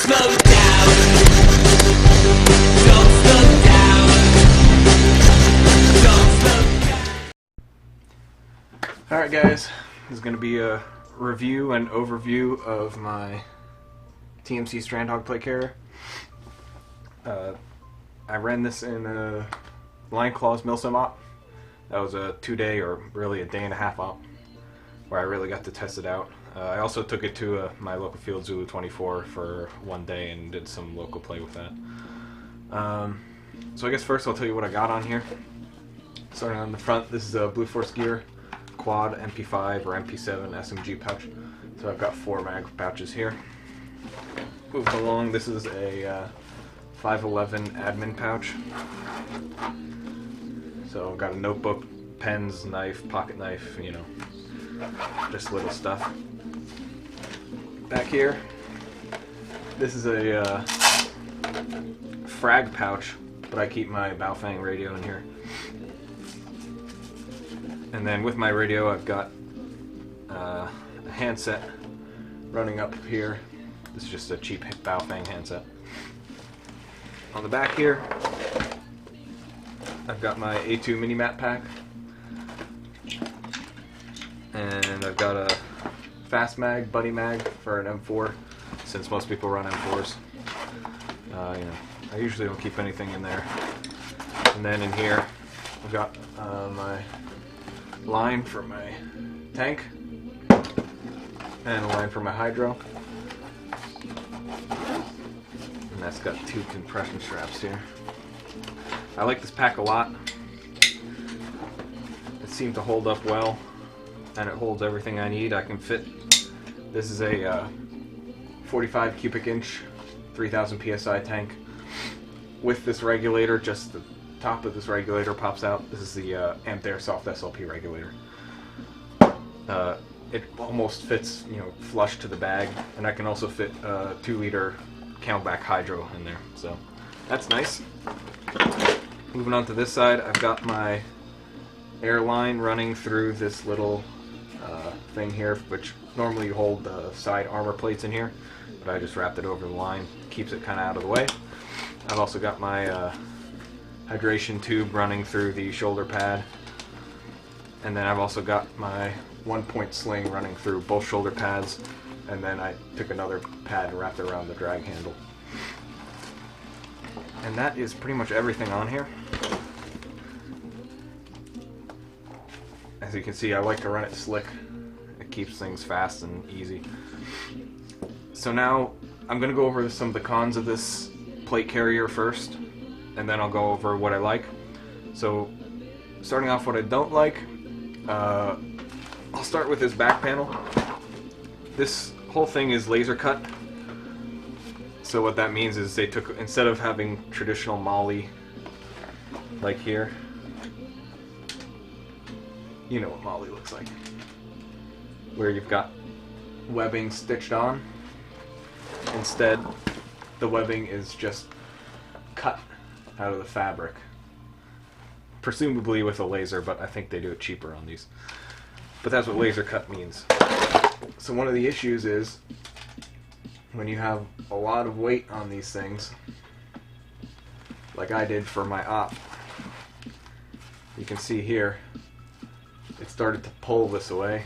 slow down. Don't slow down. Don't slow down. Alright guys, this is going to be a review and overview of my TMC Strandhogg plate carrier. I ran this in a Line Claws Milsim op. That was a 2-day or really a day and a half op where I really got to test it out. I also took it to my local field, Zulu 24, for 1 day and did some local play with that. So I guess first I'll tell you what I got on here. Starting on the front, this is a Blue Force Gear Quad MP5 or MP7 SMG pouch. So I've got 4 mag pouches here. Moving along, this is a 511 admin pouch. So I've got a notebook, pens, knife, pocket knife, you know, just little stuff. Back here, this is a frag pouch, but I keep my Baofeng radio in here. And then with my radio, I've got a handset running up here. This is just a cheap Baofeng handset. On the back here, I've got my A2 mini map pack, and I've got a fast mag, buddy mag for an M4, since most people run M4s. You know, I usually don't keep anything in there. And then in here, I've got my line for my tank, and a line for my hydro. And that's got 2 compression straps here. I like this pack a lot. It seemed to hold up well, and it holds everything I need. I can fit, this is a 45 cubic inch, 3000 psi tank. With this regulator, just the top of this regulator pops out. This is the Ampere Soft SLP regulator. It almost fits, you know, flush to the bag, and I can also fit a 2-liter Camelback hydro in there, so that's nice. Moving on to this side, I've got my air line running through this little thing here, which normally you hold the side armor plates in here, but I just wrapped it over the line, keeps it kind of out of the way. I've also got my hydration tube running through the shoulder pad, and then I've also got my 1-point sling running through both shoulder pads, and then I took another pad and wrapped it around the drag handle. And that is pretty much everything on here. As you can see, I like to run it slick. It keeps things fast and easy. So now I'm going to go over some of the cons of this plate carrier first, and then I'll go over what I like. So starting off what I don't like, I'll start with this back panel. This whole thing is laser cut. So what that means is they took, instead of having traditional MOLLE like here, you know what MOLLE looks like, where you've got webbing stitched on. Instead, the webbing is just cut out of the fabric, presumably with a laser, but I think they do it cheaper on these. But that's what laser cut means. So one of the issues is when you have a lot of weight on these things, like I did for my op, you can see here it started to pull this away.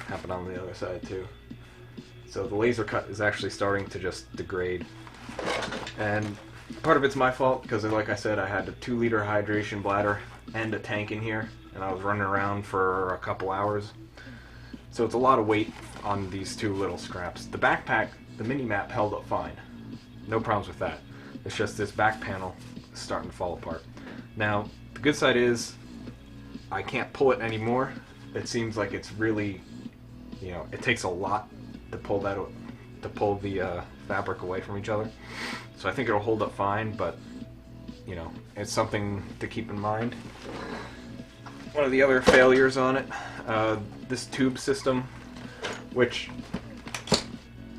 Happened on the other side too. So the laser cut is actually starting to just degrade, and part of it's my fault because, like I said, I had a 2-liter hydration bladder and a tank in here, and I was running around for a couple hours. So it's a lot of weight on these 2 little scraps. The backpack, the mini map, held up fine. No problems with that. It's just this back panel is starting to fall apart. Now, the good side is I can't pull it anymore. It seems like it's really, you know, it takes a lot to pull that, to pull the fabric away from each other. So I think it'll hold up fine, but, you know, it's something to keep in mind. One of the other failures on it, this tube system, which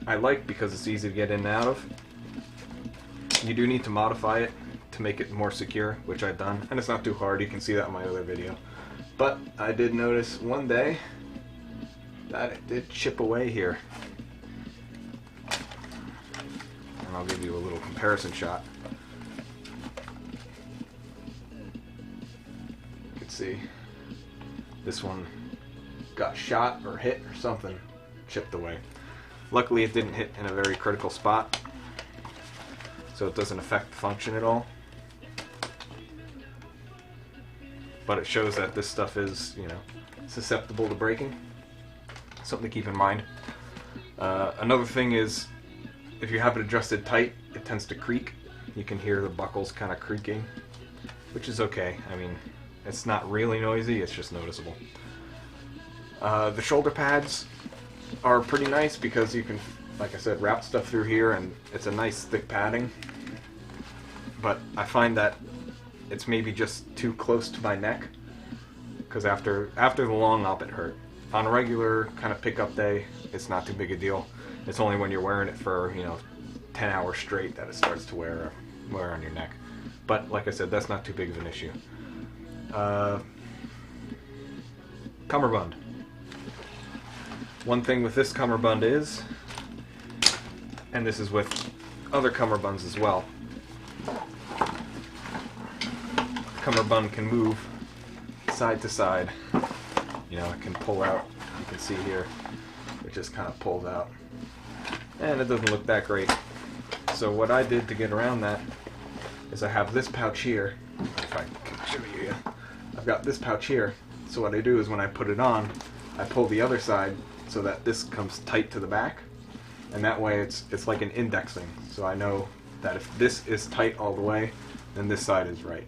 I like because it's easy to get in and out of. You do need to modify it to make it more secure, which I've done, and it's not too hard. You can see that in my other video. But I did notice one day that it did chip away here. and I'll give you a little comparison shot. You can see this one got shot or hit or something, chipped away. Luckily it didn't hit in a very critical spot, so it doesn't affect the function at all. But it shows that this stuff is, you know, susceptible to breaking. Something to keep in mind. Another thing is, if you have it adjusted tight, it tends to creak. You can hear the buckles kind of creaking, which is okay. I mean, it's not really noisy, it's just noticeable. The shoulder pads are pretty nice because you can, like I said, wrap stuff through here, and it's a nice thick padding. But I find that it's maybe just too close to my neck, because after the long op it hurt. On a regular kind of pickup day, it's not too big a deal. It's only when you're wearing it for, you know, 10 hours straight that it starts to wear on your neck. But like I said, that's not too big of an issue. Cummerbund. One thing with this cummerbund is, and this is with other cummerbunds as well, cummerbund can move side to side. You know, it can pull out. You can see here, it just kind of pulls out. And it doesn't look that great. So what I did to get around that is I have this pouch here. If I can show you, I've got this pouch here. So what I do is when I put it on, I pull the other side so that this comes tight to the back. And that way it's like an indexing. So I know that if this is tight all the way, then this side is right.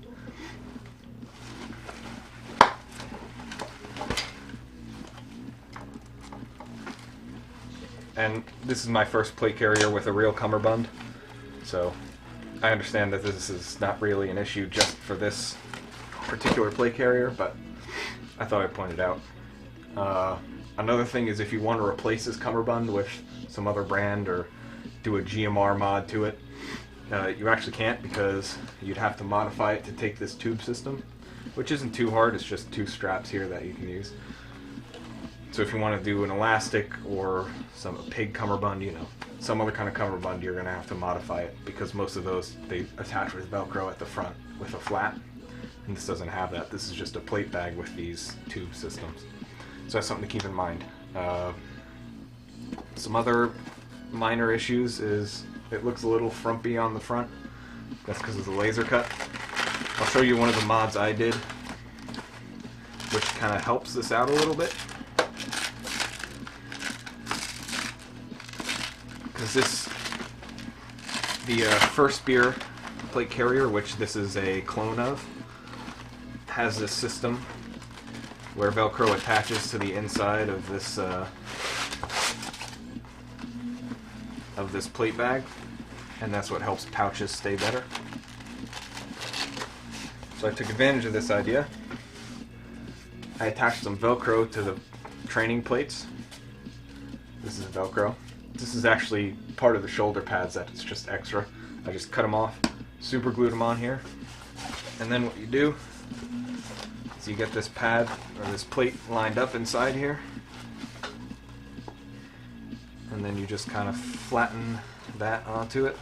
And this is my first plate carrier with a real cummerbund, so I understand that this is not really an issue just for this particular plate carrier, but I thought I'd point it out. Another thing is if you want to replace this cummerbund with some other brand or do a GMR mod to it, you actually can't, because you'd have to modify it to take this tube system, which isn't too hard. It's just two straps here that you can use. So if you want to do an elastic or a pig cummerbund, you know, some other kind of cummerbund, you're going to have to modify it, because most of those, they attach with Velcro at the front with a flap, and this doesn't have that. This is just a plate bag with these tube systems. So that's something to keep in mind. Some other minor issues is it looks a little frumpy on the front. That's because of the laser cut. I'll show you one of the mods I did, which kind of helps this out a little bit. Because the First Beer plate carrier, which this is a clone of, has this system where Velcro attaches to the inside of this plate bag, and that's what helps pouches stay better. So I took advantage of this idea. I attached some Velcro to the training plates. This is Velcro. This is actually part of the shoulder pads that it's just extra. I just cut them off, super glued them on here, and then what you do is you get this pad or this plate lined up inside here, and then you just kind of flatten that onto it.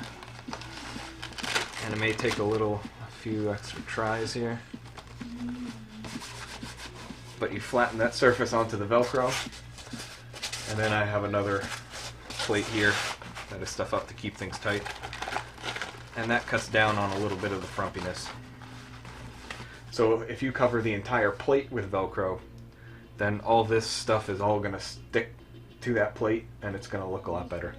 And it may take a few extra tries here, but you flatten that surface onto the Velcro, and then I have another plate here that is stuff up to keep things tight, and that cuts down on a little bit of the frumpiness. So if you cover the entire plate with Velcro, then all this stuff is all going to stick to that plate, and it's going to look a lot better.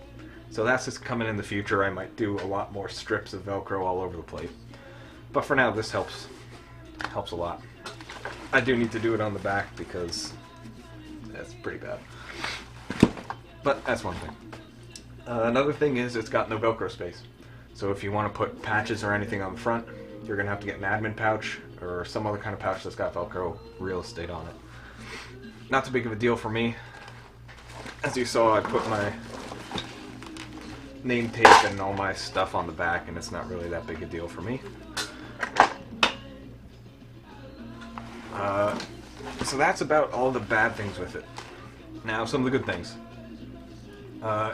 So that's just coming in the future. I might do a lot more strips of Velcro all over the plate, but for now this helps a lot. I do need to do it on the back because that's pretty bad, but that's one thing. Another thing is it's got no Velcro space. So if you want to put patches or anything on the front, you're going to have to get an admin pouch or some other kind of pouch that's got Velcro real estate on it. Not too big of a deal for me. As you saw, I put my name tape and all my stuff on the back, and it's not really that big a deal for me. So that's about all the bad things with it. Now, some of the good things.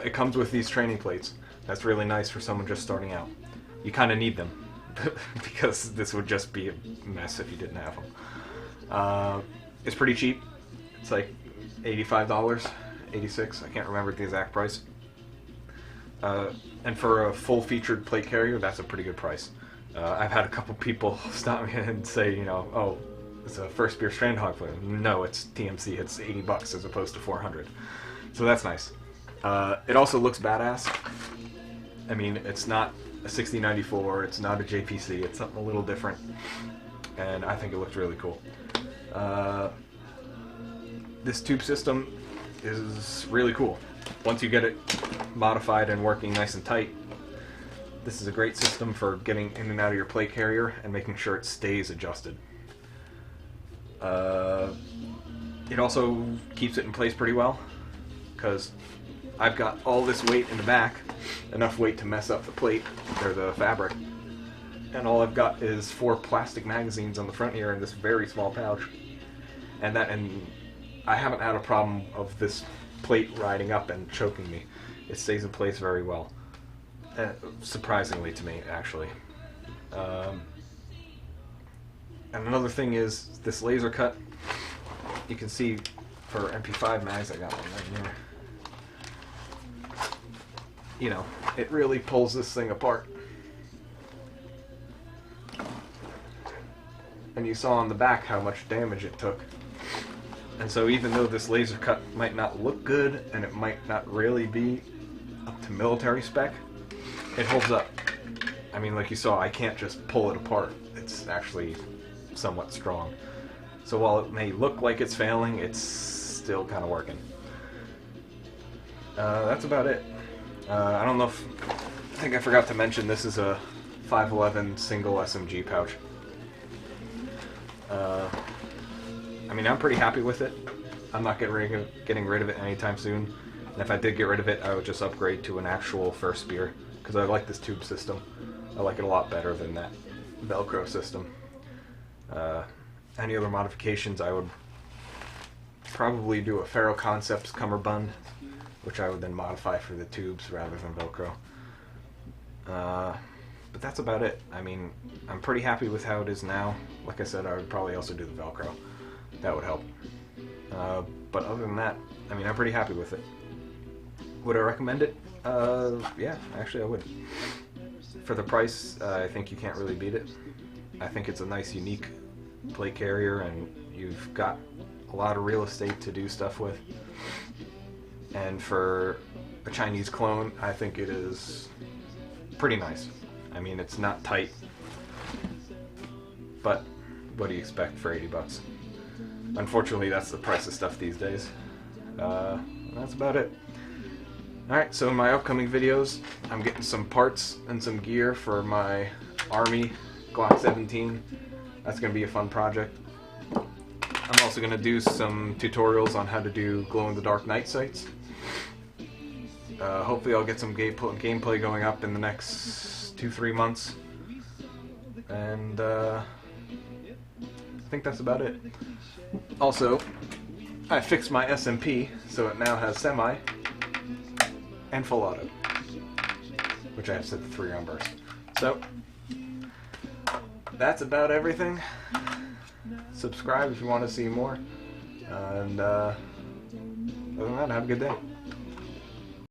It comes with these training plates. That's really nice for someone just starting out. You kind of need them, because this would just be a mess if you didn't have them. It's pretty cheap. It's like $85, $86, I can't remember the exact price. And for a full-featured plate carrier, that's a pretty good price. I've had a couple people stop me and say, you know, oh, it's a first beer Strandhogg plate. No, it's TMC. It's $80 as opposed to $400. So that's nice. It also looks badass. I mean, it's not a 6094. It's not a JPC. It's something a little different, and I think it looks really cool. This tube system is really cool. Once you get it modified and working nice and tight, this is a great system for getting in and out of your plate carrier and making sure it stays adjusted. It also keeps it in place pretty well, because I've got all this weight in the back, enough weight to mess up the plate, or the fabric, and all I've got is 4 plastic magazines on the front here in this very small pouch, and I haven't had a problem of this plate riding up and choking me. It stays in place very well, surprisingly to me, actually. And another thing is this laser cut. You can see for MP5 mags, I got one right here. You know, it really pulls this thing apart. And you saw on the back how much damage it took. And so even though this laser cut might not look good, and it might not really be up to military spec, it holds up. I mean, like you saw, I can't just pull it apart. It's actually somewhat strong. So while it may look like it's failing, it's still kind of working. That's about it. I don't know if... I think I forgot to mention this is a 511 single SMG pouch. I mean, I'm pretty happy with it. I'm not getting rid of it anytime soon. And if I did get rid of it, I would just upgrade to an actual first spear, because I like this tube system. I like it a lot better than that Velcro system. Any other modifications, I would probably do a Ferro Concepts Cummerbund, which I would then modify for the tubes rather than Velcro. But that's about it. I mean, I'm pretty happy with how it is now. Like I said, I would probably also do the Velcro. That would help. But other than that, I mean, I'm pretty happy with it. Would I recommend it? Yeah, actually I would. For the price, I think you can't really beat it. I think it's a nice, unique plate carrier, and you've got a lot of real estate to do stuff with. And for a Chinese clone, I think it is pretty nice. I mean, it's not tight, but what do you expect for $80? Unfortunately, that's the price of stuff these days. That's about it. Alright, so in my upcoming videos, I'm getting some parts and some gear for my Army Glock 17. That's going to be a fun project. I'm also going to do some tutorials on how to do glow-in-the-dark night sights. Hopefully I'll get some gameplay going up in the next 2-3 months. And I think that's about it. Also, I fixed my SMP, so it now has semi and full auto, which I have set to 3-round burst. So, that's about everything. Subscribe if you want to see more. And other than that, have a good day.